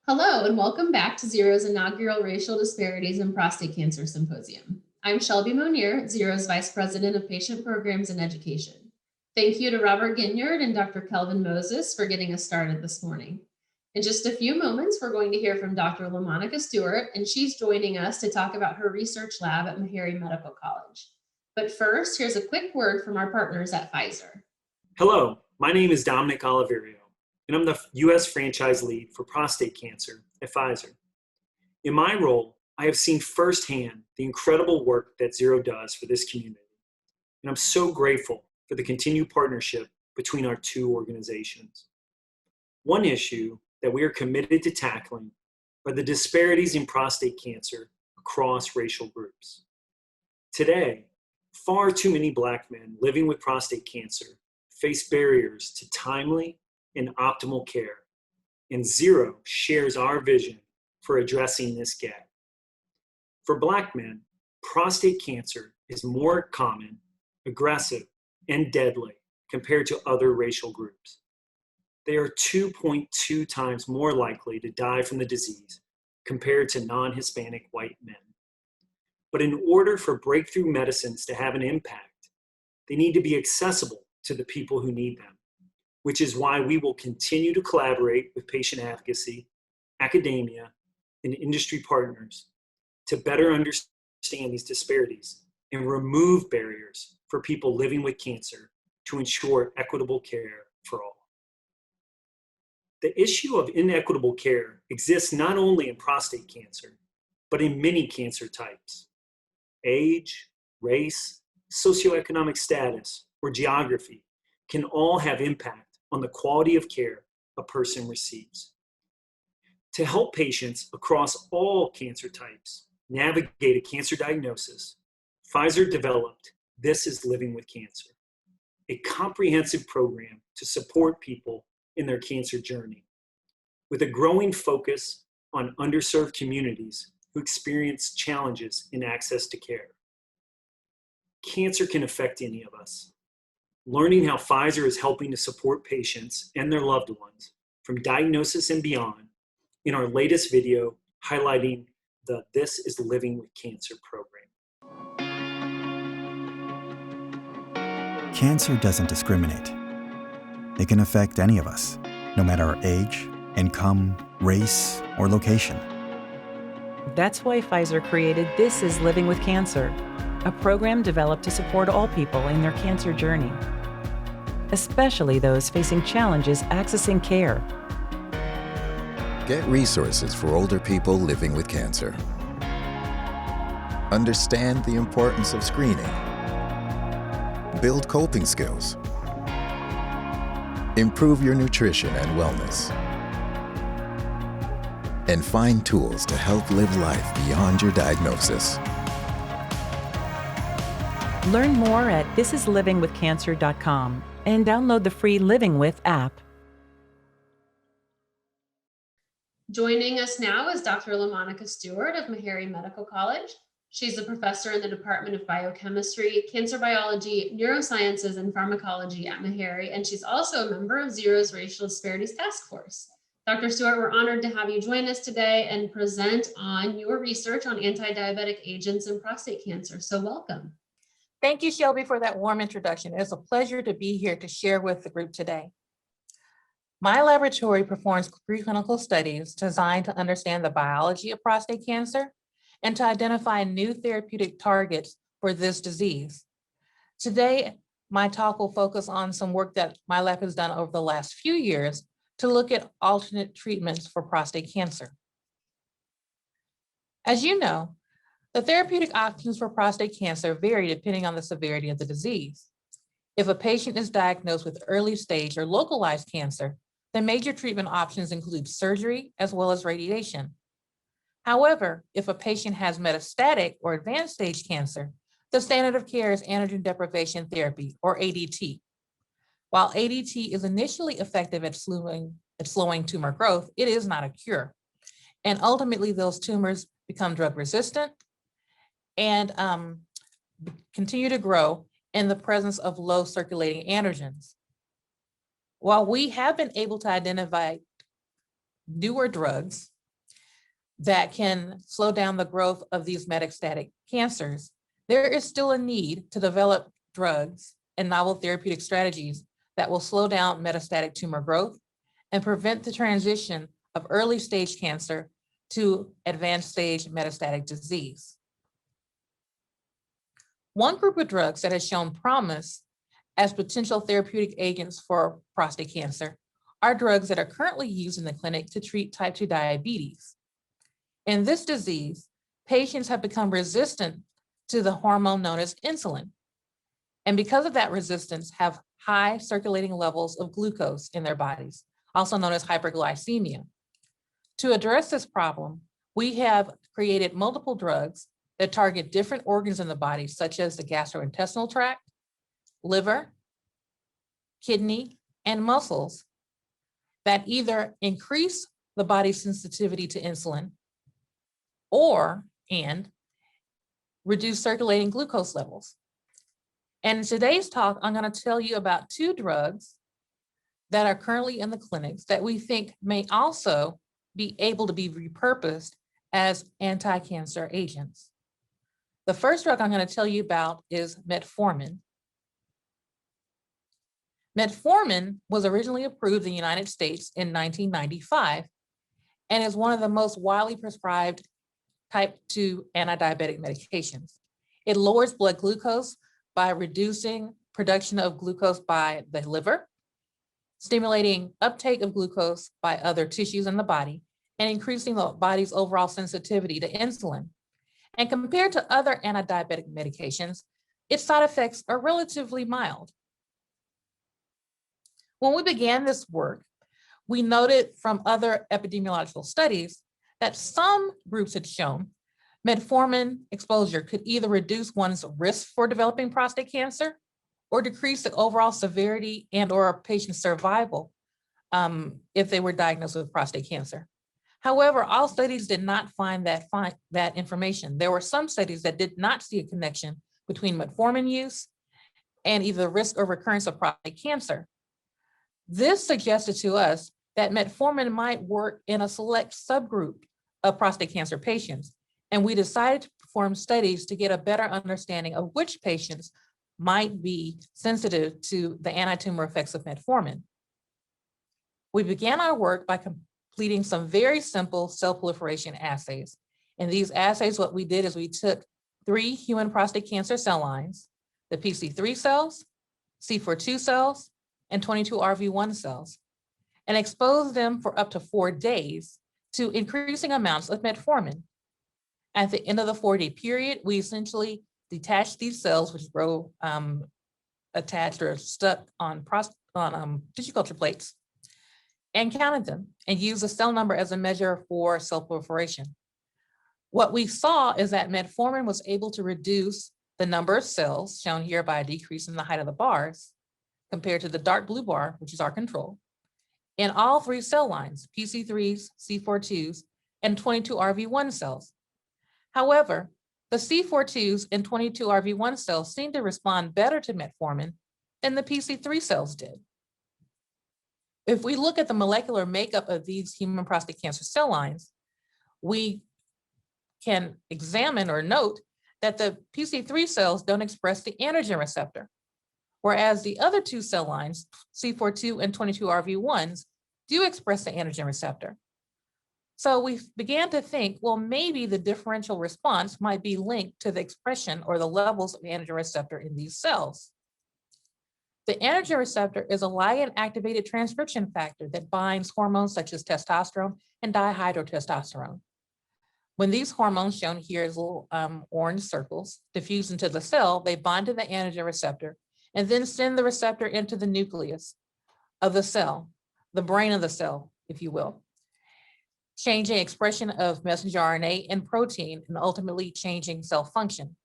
Hello, and welcome back to Zero's inaugural Racial Disparities in Prostate Cancer Symposium. I'm Shelby Monier, Zero's Vice President of Patient Programs and Education. Thank you to Robert Ginyard and Dr. Kelvin Moses for getting us started this morning. In just a few moments, we're going to hear from Dr. LaMonica Stewart, and she's joining us to talk about her research lab at Meharry Medical College. But first, here's a quick word from our partners at Pfizer. Hello, my name is Dominic Oliverio, and I'm the U.S. franchise lead for prostate cancer at Pfizer. In my role, I have seen firsthand the incredible work that Zero does for this community, and I'm so grateful for the continued partnership between our two organizations. One issue that we are committed to tackling are the disparities in prostate cancer across racial groups. Today, far too many Black men living with prostate cancer face barriers to timely and optimal care, and Zero shares our vision for addressing this gap. For Black men, prostate cancer is more common, aggressive, and deadly compared to other racial groups. They are 2.2 times more likely to die from the disease compared to non-Hispanic white men. But in order for breakthrough medicines to have an impact, they need to be accessible to the people who need them, which is why we will continue to collaborate with patient advocacy, academia, and industry partners to better understand these disparities and remove barriers for people living with cancer to ensure equitable care for all. The issue of inequitable care exists not only in prostate cancer, but in many cancer types. Age, race, socioeconomic status, or geography can all have impact on the quality of care a person receives. To help patients across all cancer types navigate a cancer diagnosis, Pfizer developed This is Living with Cancer, a comprehensive program to support people in their cancer journey, with a growing focus on underserved communities who experience challenges in access to care. Cancer can affect any of us. Learning how Pfizer is helping to support patients and their loved ones from diagnosis and beyond in our latest video highlighting the This is Living with Cancer program. Cancer doesn't discriminate. It can affect any of us, no matter our age, income, race, or location. That's why Pfizer created This is Living with Cancer, a program developed to support all people in their cancer journey, especially those facing challenges accessing care. Get resources for older people living with cancer. Understand the importance of screening. Build coping skills. Improve your nutrition and wellness. And find tools to help live life beyond your diagnosis. Learn more at thisislivingwithcancer.com and download the free Living With app. Joining us now is Dr. LaMonica Stewart of Meharry Medical College. She's a professor in the Department of Biochemistry, Cancer Biology, Neurosciences, and Pharmacology at Meharry, and she's also a member of Zero's Racial Disparities Task Force. Dr. Stewart, we're honored to have you join us today and present on your research on anti-diabetic agents in prostate cancer. So welcome. Thank you, Shelby, for that warm introduction. It's a pleasure to be here to share with the group today. My laboratory performs preclinical studies designed to understand the biology of prostate cancer and to identify new therapeutic targets for this disease. Today, my talk will focus on some work that my lab has done over the last few years to look at alternate treatments for prostate cancer. As you know, the therapeutic options for prostate cancer vary depending on the severity of the disease. If a patient is diagnosed with early stage or localized cancer, the major treatment options include surgery as well as radiation. However, if a patient has metastatic or advanced stage cancer, the standard of care is androgen deprivation therapy, or ADT. While ADT is initially effective at slowing tumor growth, it is not a cure. And ultimately, those tumors become drug resistant and continue to grow in the presence of low circulating androgens. While we have been able to identify newer drugs that can slow down the growth of these metastatic cancers, there is still a need to develop drugs and novel therapeutic strategies that will slow down metastatic tumor growth and prevent the transition of early stage cancer to advanced stage metastatic disease. One group of drugs that has shown promise as potential therapeutic agents for prostate cancer are drugs that are currently used in the clinic to treat type 2 diabetes. In this disease, patients have become resistant to the hormone known as insulin. And because of that resistance, have high circulating levels of glucose in their bodies, also known as hyperglycemia. To address this problem, we have created multiple drugs that target different organs in the body, such as the gastrointestinal tract, liver, kidney, and muscles, that either increase the body's sensitivity to insulin and reduce circulating glucose levels. And in today's talk, I'm going to tell you about two drugs that are currently in the clinics that we think may also be able to be repurposed as anti-cancer agents. The first drug I'm going to tell you about is Metformin. Metformin was originally approved in the United States in 1995 and is one of the most widely prescribed type 2 anti-diabetic medications. It lowers blood glucose by reducing production of glucose by the liver, stimulating uptake of glucose by other tissues in the body, and increasing the body's overall sensitivity to insulin. And compared to other anti-diabetic medications, its side effects are relatively mild. When we began this work, we noted from other epidemiological studies that some groups had shown metformin exposure could either reduce one's risk for developing prostate cancer or decrease the overall severity and or patient survival if they were diagnosed with prostate cancer. However, all studies did not find that information. There were some studies that did not see a connection between metformin use and either risk or recurrence of prostate cancer. This suggested to us that metformin might work in a select subgroup of prostate cancer patients, and we decided to perform studies to get a better understanding of which patients might be sensitive to the anti-tumor effects of metformin. We began our work by completing some very simple cell proliferation assays. In these assays, what we did is we took 3 human prostate cancer cell lines, the PC3 cells, C42 cells, and 22RV1 cells, and exposed them for up to 4 days to increasing amounts of metformin. At the end of the 4-day period, we essentially detached these cells, which were attached or stuck on tissue culture plates, and counted them and used the cell number as a measure for cell proliferation. What we saw is that metformin was able to reduce the number of cells, shown here by a decrease in the height of the bars, compared to the dark blue bar, which is our control, in all 3 cell lines, PC3s, C42s, and 22RV1 cells. However, the C42s and 22RV1 cells seem to respond better to metformin than the PC3 cells did. If we look at the molecular makeup of these human prostate cancer cell lines, we can examine or note that the PC3 cells don't express the androgen receptor, whereas the other 2 cell lines, C42 and 22RV1s, do express the androgen receptor. So we began to think, well, maybe the differential response might be linked to the expression or the levels of androgen receptor in these cells. The androgen receptor is a ligand-activated transcription factor that binds hormones such as testosterone and dihydrotestosterone. When these hormones, shown here as little orange circles, diffuse into the cell, they bind to the androgen receptor and then send the receptor into the nucleus of the cell, the brain of the cell, if you will, changing expression of messenger RNA and protein and ultimately changing cell function.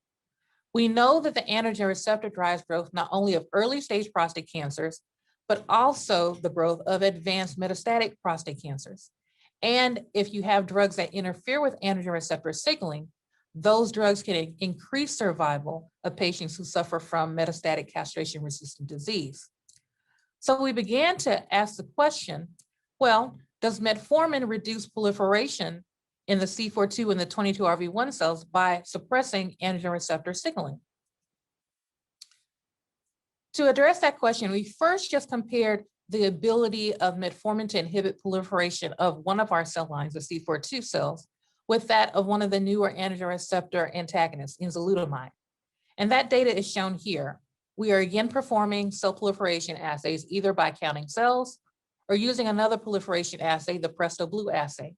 We know that the androgen receptor drives growth not only of early stage prostate cancers, but also the growth of advanced metastatic prostate cancers. And if you have drugs that interfere with androgen receptor signaling, those drugs can increase survival of patients who suffer from metastatic castration-resistant disease. So we began to ask the question, well, does metformin reduce proliferation in the C42 and the 22RV1 cells by suppressing androgen receptor signaling. To address that question, we first just compared the ability of metformin to inhibit proliferation of one of our cell lines, the C42 cells, with that of one of the newer androgen receptor antagonists, enzalutamide. And that data is shown here. We are again performing cell proliferation assays, either by counting cells or using another proliferation assay, the Presto Blue assay.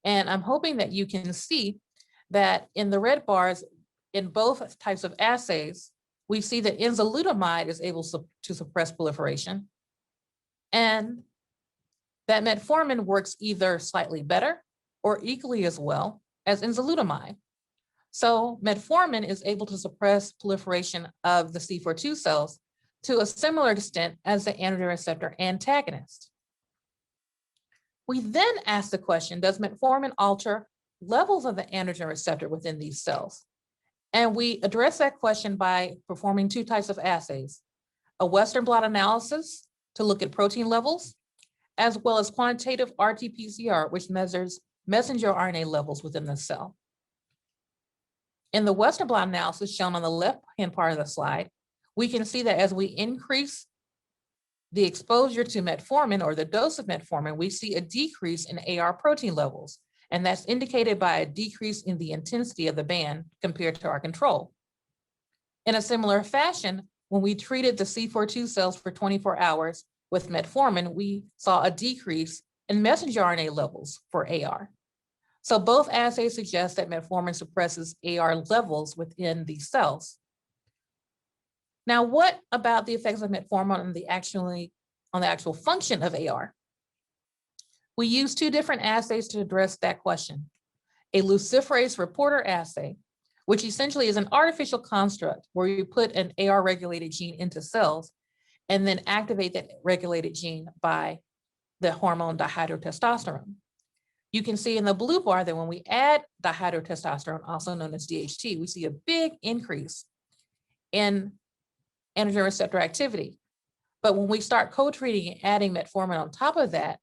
And I'm hoping that you can see that in the red bars, in both types of assays, we see that enzalutamide is able to suppress proliferation, and that metformin works either slightly better or equally as well as enzalutamide. So metformin is able to suppress proliferation of the C42 cells to a similar extent as the androgen receptor antagonist. We then ask the question, does metformin alter levels of the androgen receptor within these cells? And we address that question by performing two types of assays: a Western blot analysis to look at protein levels, as well as quantitative RT-PCR, which measures messenger RNA levels within the cell. In the Western blot analysis shown on the left-hand part of the slide, we can see that as we increase the exposure to metformin or the dose of metformin, we see a decrease in AR protein levels. And that's indicated by a decrease in the intensity of the band compared to our control. In a similar fashion, when we treated the C42 cells for 24 hours with metformin, we saw a decrease in messenger RNA levels for AR. So both assays suggest that metformin suppresses AR levels within these cells. Now, what about the effects of metformin on the actual function of AR? We use two different assays to address that question. A luciferase reporter assay, which essentially is an artificial construct where you put an AR-regulated gene into cells and then activate that regulated gene by the hormone dihydrotestosterone. You can see in the blue bar that when we add dihydrotestosterone, also known as DHT, we see a big increase in androgen receptor activity. But when we start co-treating and adding metformin on top of that,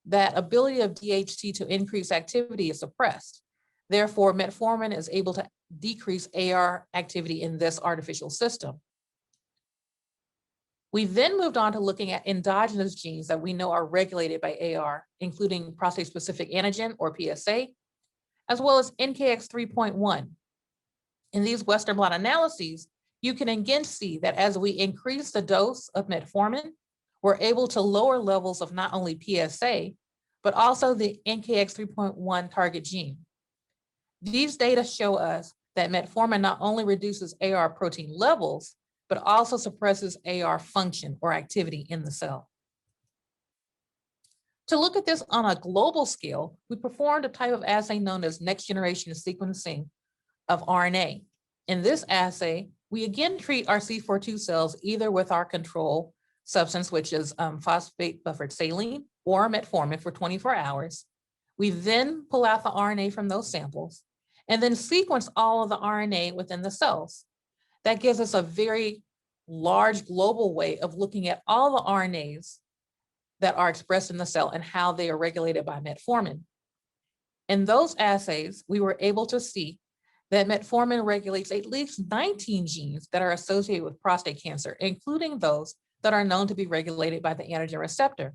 that ability of DHT to increase activity is suppressed. Therefore, metformin is able to decrease AR activity in this artificial system. We then moved on to looking at endogenous genes that we know are regulated by AR, including prostate-specific antigen, or PSA, as well as NKX 3.1. In these Western blot analyses, you can again see that as we increase the dose of metformin, we're able to lower levels of not only PSA, but also the NKX 3.1 target gene. These data show us that metformin not only reduces AR protein levels, but also suppresses AR function or activity in the cell. To look at this on a global scale, we performed a type of assay known as next generation sequencing of RNA. In this assay, we again treat our C42 cells either with our control substance, which is phosphate buffered saline or metformin for 24 hours. We then pull out the RNA from those samples and then sequence all of the RNA within the cells. That gives us a very large global way of looking at all the RNAs that are expressed in the cell and how they are regulated by metformin. In those assays, we were able to see that metformin regulates at least 19 genes that are associated with prostate cancer, including those that are known to be regulated by the androgen receptor.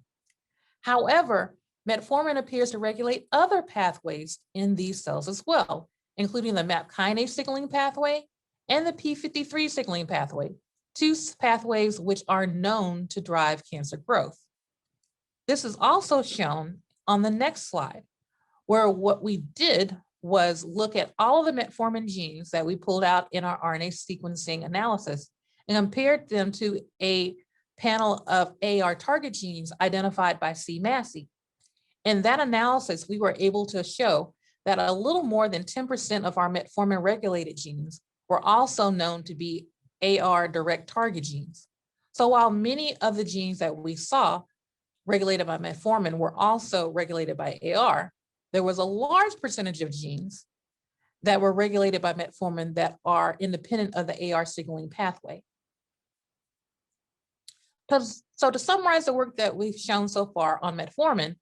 However, metformin appears to regulate other pathways in these cells as well, including the MAP kinase signaling pathway and the p53 signaling pathway, two pathways which are known to drive cancer growth. This is also shown on the next slide, where what we did was look at all of the metformin genes that we pulled out in our RNA sequencing analysis and compared them to a panel of AR target genes identified by C-Massey. In that analysis, we were able to show that a little more than 10% of our metformin regulated genes were also known to be AR direct target genes. So while many of the genes that we saw regulated by metformin were also regulated by AR, there was a large percentage of genes that were regulated by metformin that are independent of the AR signaling pathway. So to summarize the work that we've shown so far on metformin,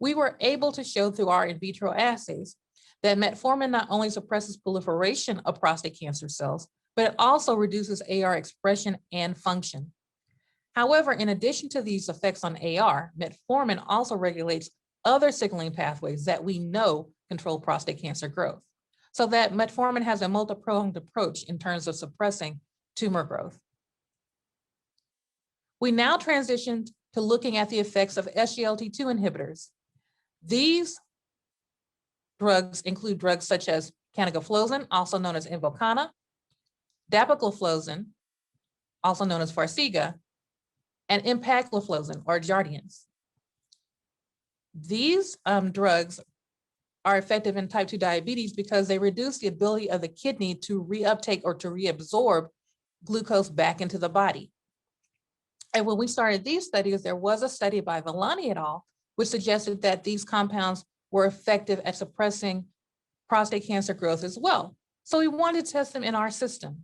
we were able to show through our in vitro assays that metformin not only suppresses proliferation of prostate cancer cells, but it also reduces AR expression and function. However, in addition to these effects on AR, metformin also regulates other signaling pathways that we know control prostate cancer growth. So that metformin has a multi-pronged approach in terms of suppressing tumor growth. We now transitioned to looking at the effects of SGLT2 inhibitors. These drugs include drugs such as canagliflozin, also known as Invokana, dapagliflozin, also known as Farxiga, and empagliflozin or Jardiance. These drugs are effective in type 2 diabetes because they reduce the ability of the kidney to reuptake or to reabsorb glucose back into the body. And when we started these studies, there was a study by Villani et al., which suggested that these compounds were effective at suppressing prostate cancer growth as well. So we wanted to test them in our system.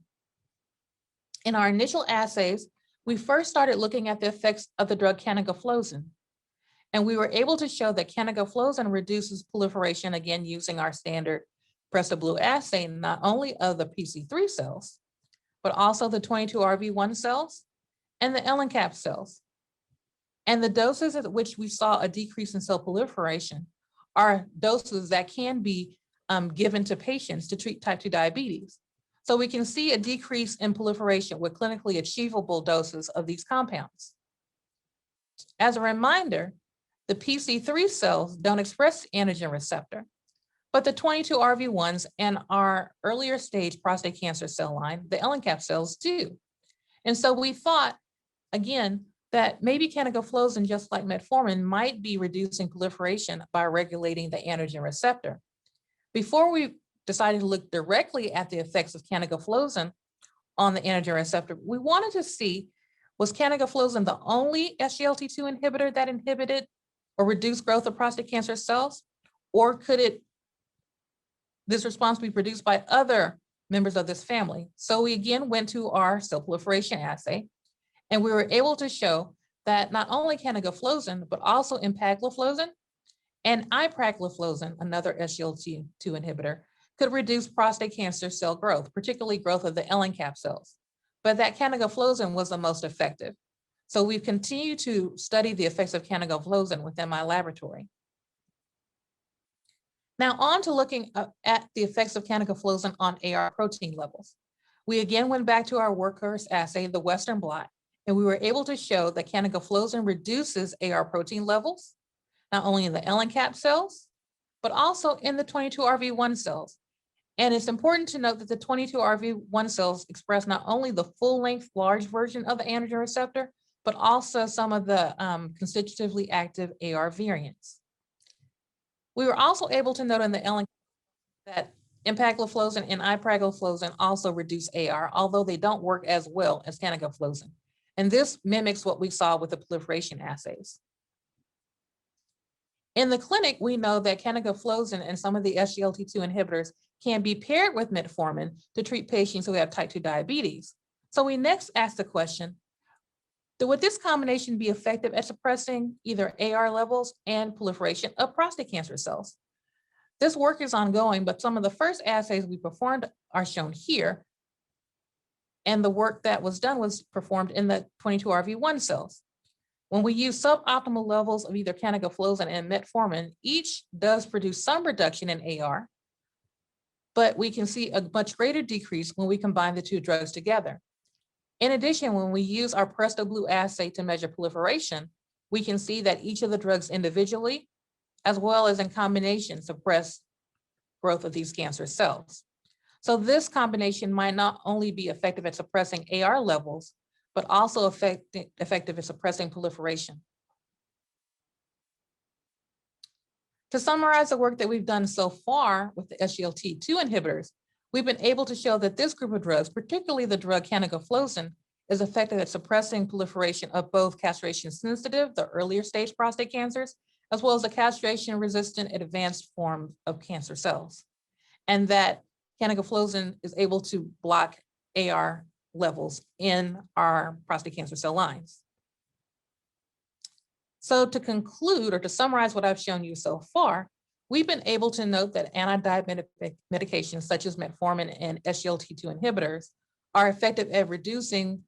In our initial assays, we first started looking at the effects of the drug canagliflozin. And we were able to show that canagliflozin reduces proliferation, again, using our standard Presto-Blue assay, not only of the PC3 cells, but also the 22RV1 cells and the LNCAP cells. And the doses at which we saw a decrease in cell proliferation are doses that can be given to patients to treat type 2 diabetes. So we can see a decrease in proliferation with clinically achievable doses of these compounds. As a reminder, the PC3 cells don't express the androgen receptor, but the 22RV1s and our earlier stage prostate cancer cell line, the LNCAP cells do. And so we thought, again, that maybe canagliflozin, just like metformin, might be reducing proliferation by regulating the androgen receptor. Before we decided to look directly at the effects of canagliflozin on the androgen receptor, we wanted to see, was canagliflozin the only SGLT2 inhibitor that inhibited or reduced growth of prostate cancer cells? Or could this response be produced by other members of this family? So we again went to our cell proliferation assay, and we were able to show that not only canagliflozin, but also empagliflozin and ipragliflozin, another SGLT2 inhibitor, could reduce prostate cancer cell growth, particularly growth of the LNCAP cells, but that canagliflozin was the most effective. So we've continued to study the effects of canagliflozin within my laboratory. Now on to looking at the effects of canagliflozin on AR protein levels. We again went back to our workhorse assay, the Western blot, and we were able to show that canagliflozin reduces AR protein levels, not only in the LNCAP cells, but also in the 22RV1 cells. And it's important to note that the 22RV1 cells express not only the full-length large version of the androgen receptor, but also some of the constitutively active AR variants. We were also able to note in the LNCAP that empagliflozin and ipragliflozin also reduce AR, although they don't work as well as canagliflozin. And this mimics what we saw with the proliferation assays. In the clinic, we know that canagliflozin and some of the SGLT2 inhibitors can be paired with metformin to treat patients who have type 2 diabetes. So we next asked the question, would this combination be effective at suppressing either AR levels and proliferation of prostate cancer cells? This work is ongoing, but some of the first assays we performed are shown here. And the work that was done was performed in the 22RV1 cells. When we use suboptimal levels of either canagliflozin and metformin, each does produce some reduction in AR, but we can see a much greater decrease when we combine the two drugs together. In addition, when we use our Presto-Blue assay to measure proliferation, we can see that each of the drugs individually, as well as in combination, suppress growth of these cancer cells. So this combination might not only be effective at suppressing AR levels, but also effective at suppressing proliferation. To summarize the work that we've done so far with the SGLT2 inhibitors, we've been able to show that this group of drugs, particularly the drug canagliflozin, is effective at suppressing proliferation of both castration-sensitive, the earlier stage prostate cancers, as well as the castration-resistant advanced form of cancer cells. And that canagliflozin is able to block AR levels in our prostate cancer cell lines. So to conclude, or to summarize what I've shown you so far, we've been able to note that anti-diabetic medications such as Metformin and SGLT2 inhibitors are effective at reducing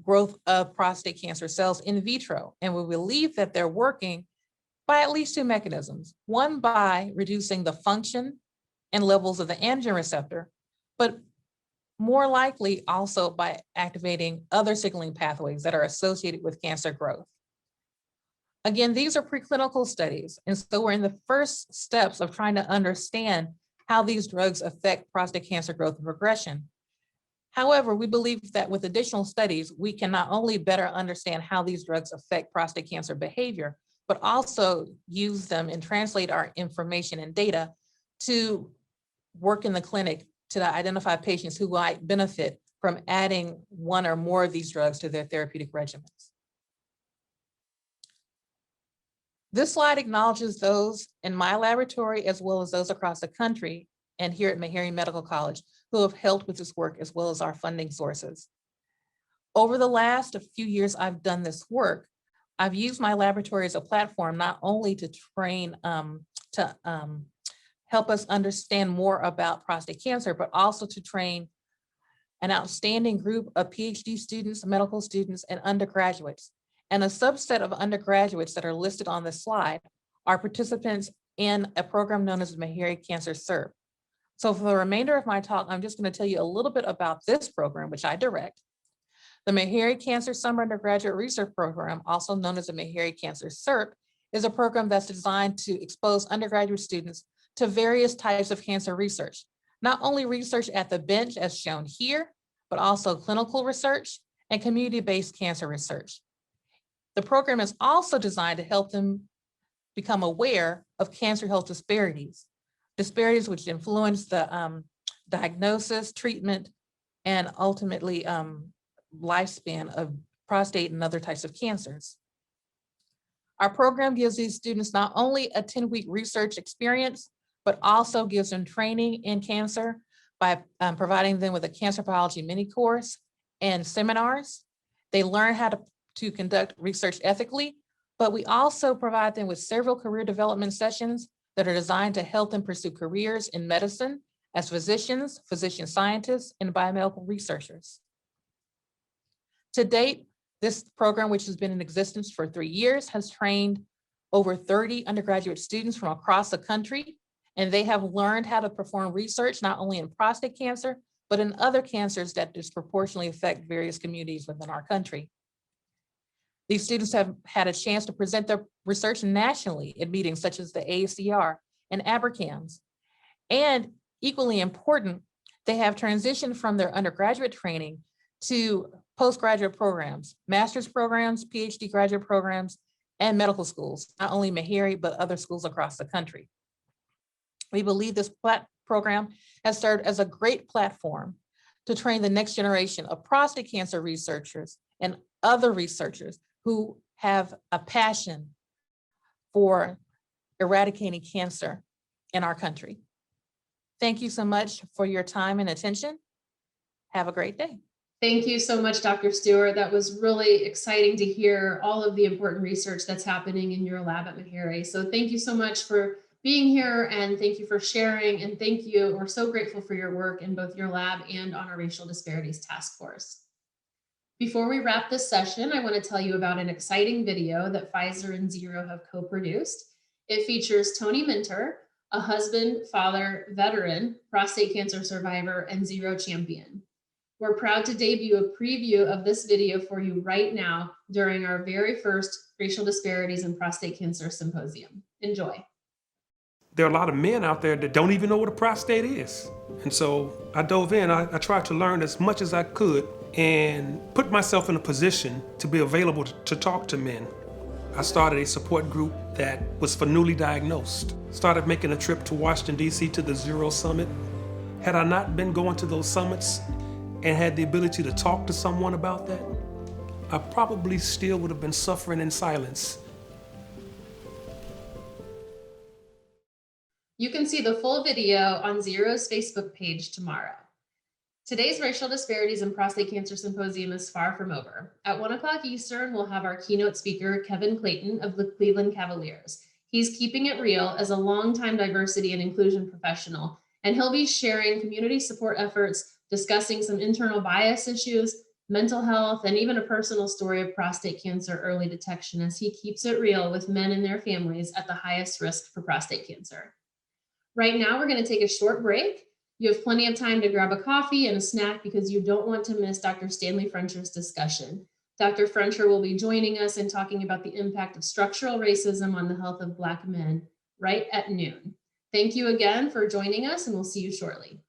growth of prostate cancer cells in vitro. And we believe that they're working by at least two mechanisms. One, by reducing the function and levels of the androgen receptor, but more likely also by activating other signaling pathways that are associated with cancer growth. Again, these are preclinical studies, and so we're in the first steps of trying to understand how these drugs affect prostate cancer growth and progression. However, we believe that with additional studies, we can not only better understand how these drugs affect prostate cancer behavior, but also use them and translate our information and data to work in the clinic to identify patients who might benefit from adding one or more of these drugs to their therapeutic regimens. This slide acknowledges those in my laboratory as well as those across the country and here at Meharry Medical College who have helped with this work as well as our funding sources. Over the last few years I've done this work, I've used my laboratory as a platform not only to train, help us understand more about prostate cancer, but also to train an outstanding group of PhD students, medical students, and undergraduates. And a subset of undergraduates that are listed on this slide are participants in a program known as Meharry Cancer SURP. So for the remainder of my talk, I'm just going to tell you a little bit about this program, which I direct. The Meharry Cancer Summer Undergraduate Research Program, also known as the Meharry Cancer SURP, is a program that's designed to expose undergraduate students to various types of cancer research, not only research at the bench as shown here, but also clinical research and community-based cancer research. The program is also designed to help them become aware of cancer health disparities which influence the diagnosis, treatment, and ultimately lifespan of prostate and other types of cancers. Our program gives these students not only a 10-week research experience, but also gives them training in cancer by providing them with a cancer biology mini course and seminars. They learn how to conduct research ethically, but we also provide them with several career development sessions that are designed to help them pursue careers in medicine as physicians, physician scientists, and biomedical researchers. To date, this program, which has been in existence for 3 years, has trained over 30 undergraduate students from across the country, and they have learned how to perform research not only in prostate cancer, but in other cancers that disproportionately affect various communities within our country. These students have had a chance to present their research nationally at meetings such as the AACR and ABRCAMS. And equally important, they have transitioned from their undergraduate training to postgraduate programs, master's programs, PhD graduate programs, and medical schools, not only Meharry, but other schools across the country. We believe this program has served as a great platform to train the next generation of prostate cancer researchers and other researchers who have a passion for eradicating cancer in our country. Thank you so much for your time and attention. Have a great day. Thank you so much, Dr. Stewart. That was really exciting to hear all of the important research that's happening in your lab at Meharry. So thank you so much for being here, and thank you for sharing, and thank you. We're so grateful for your work in both your lab and on our Racial Disparities Task Force. Before we wrap this session, I want to tell you about an exciting video that Pfizer and Zero have co-produced. It features Tony Minter, a husband, father, veteran, prostate cancer survivor, and Zero champion. We're proud to debut a preview of this video for you right now during our very first Racial Disparities in Prostate Cancer Symposium. Enjoy. There are a lot of men out there that don't even know what a prostate is. And so I dove in, I tried to learn as much as I could and put myself in a position to be available to talk to men. I started a support group that was for newly diagnosed. Started making a trip to Washington, D.C. to the Zero Summit. Had I not been going to those summits and had the ability to talk to someone about that, I probably still would have been suffering in silence. You can see the full video on Zero's Facebook page tomorrow. Today's Racial Disparities in Prostate Cancer Symposium is far from over. At 1 o'clock Eastern, we'll have our keynote speaker, Kevin Clayton of the Cleveland Cavaliers. He's keeping it real as a longtime diversity and inclusion professional, and he'll be sharing community support efforts, discussing some internal bias issues, mental health, and even a personal story of prostate cancer early detection as he keeps it real with men and their families at the highest risk for prostate cancer. Right now, we're going to take a short break. You have plenty of time to grab a coffee and a snack because you don't want to miss Dr. Stanley Frencher's discussion. Dr. Frencher will be joining us and talking about the impact of structural racism on the health of Black men right at noon. Thank you again for joining us, and we'll see you shortly.